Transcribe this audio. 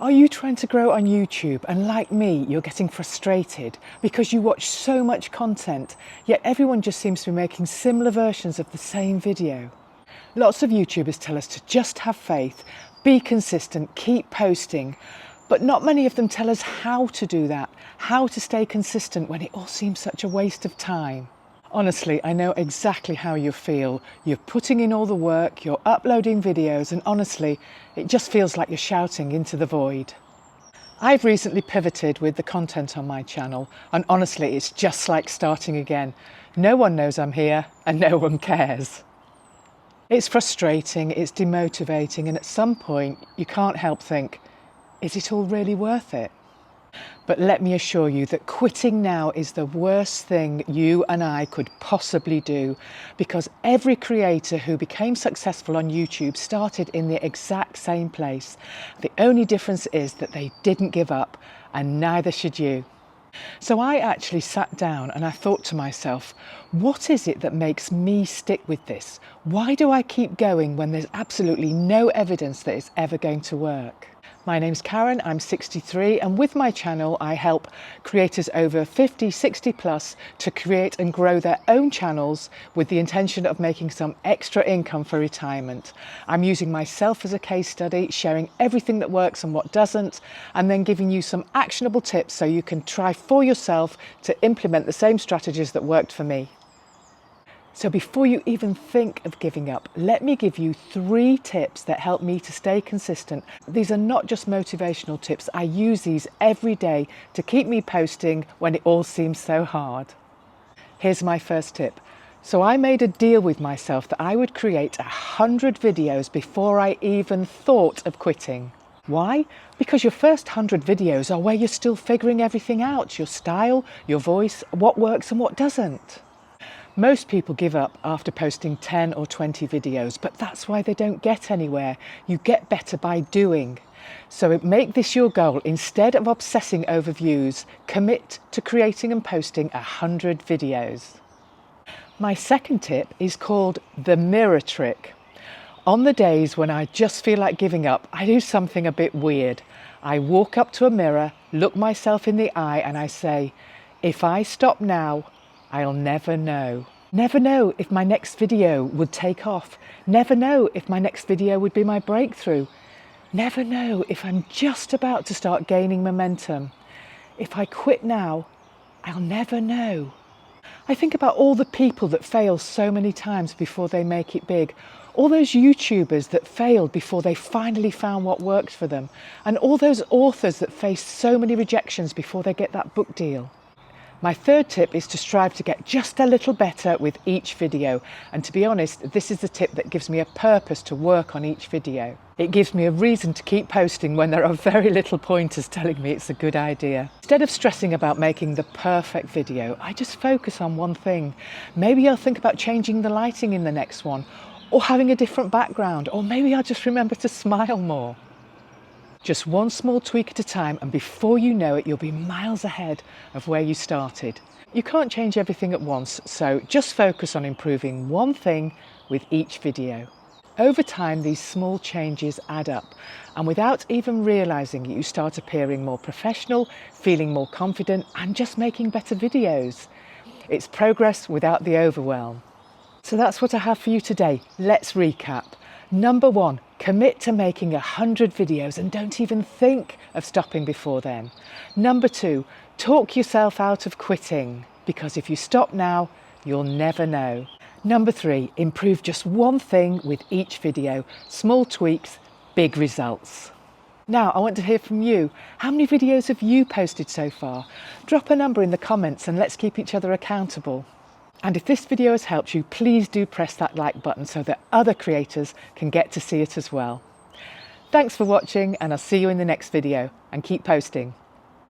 Are you trying to grow on YouTube and like me, you're getting frustrated because you watch so much content, yet everyone just seems to be making similar versions of the same video? Lots of YouTubers tell us to just have faith, be consistent, keep posting, but not many of them tell us how to do that, how to stay consistent when it all seems such a waste of time. Honestly, I know exactly how you feel. You're putting in all the work, you're uploading videos, and honestly, it just feels like you're shouting into the void. I've recently pivoted with the content on my channel, and honestly, it's just like starting again. No one knows I'm here, and no one cares. It's frustrating, it's demotivating, and at some point, you can't help think, is it all really worth it? But let me assure you that quitting now is the worst thing you and I could possibly do, because every creator who became successful on YouTube started in the exact same place. The only difference is that they didn't give up, and neither should you. So I actually sat down and I thought to myself, what is it that makes me stick with this? Why do I keep going when there's absolutely no evidence that it's ever going to work? My name's Karen, I'm 63, and with my channel I help creators over 50, 60 plus to create and grow their own channels with the intention of making some extra income for retirement. I'm using myself as a case study, sharing everything that works and what doesn't, and then giving you some actionable tips so you can try for yourself to implement the same strategies that worked for me. So before you even think of giving up, let me give you 3 tips that help me to stay consistent. These are not just motivational tips. I use these every day to keep me posting when it all seems so hard. Here's my first tip. So I made a deal with myself that I would create 100 videos before I even thought of quitting. Why? Because your first 100 videos are where you're still figuring everything out, your style, your voice, what works and what doesn't. Most people give up after posting 10 or 20 videos, but that's why they don't get anywhere. You get better by doing. So make this your goal. Instead of obsessing over views, commit to creating and posting 100 videos. My second tip is called the mirror trick. On the days when I just feel like giving up, I do something a bit weird. I walk up to a mirror, look myself in the eye, and I say, if I stop now, I'll never know. Never know if my next video would take off. Never know if my next video would be my breakthrough. Never know if I'm just about to start gaining momentum. If I quit now, I'll never know. I think about all the people that fail so many times before they make it big. All those YouTubers that failed before they finally found what worked for them. And all those authors that faced so many rejections before they get that book deal. My third tip is to strive to get just a little better with each video. And to be honest, this is the tip that gives me a purpose to work on each video. It gives me a reason to keep posting when there are very little pointers telling me it's a good idea. Instead of stressing about making the perfect video, I just focus on one thing. Maybe I'll think about changing the lighting in the next one, or having a different background, or maybe I'll just remember to smile more. Just one small tweak at a time, and before you know it, you'll be miles ahead of where you started. You can't change everything at once, so just focus on improving one thing with each video. Over time, these small changes add up, and without even realizing it, you start appearing more professional, feeling more confident, and just making better videos. It's progress without the overwhelm. So that's what I have for you today. Let's recap. Number 1, commit to making 100 videos and don't even think of stopping before then. Number 2, talk yourself out of quitting, because if you stop now, you'll never know. Number 3, improve just one thing with each video. Small tweaks, big results. Now I want to hear from you. How many videos have you posted so far? Drop a number in the comments and let's keep each other accountable. And if this video has helped you, please do press that like button so that other creators can get to see it as well. Thanks for watching, and I'll see you in the next video, and keep posting.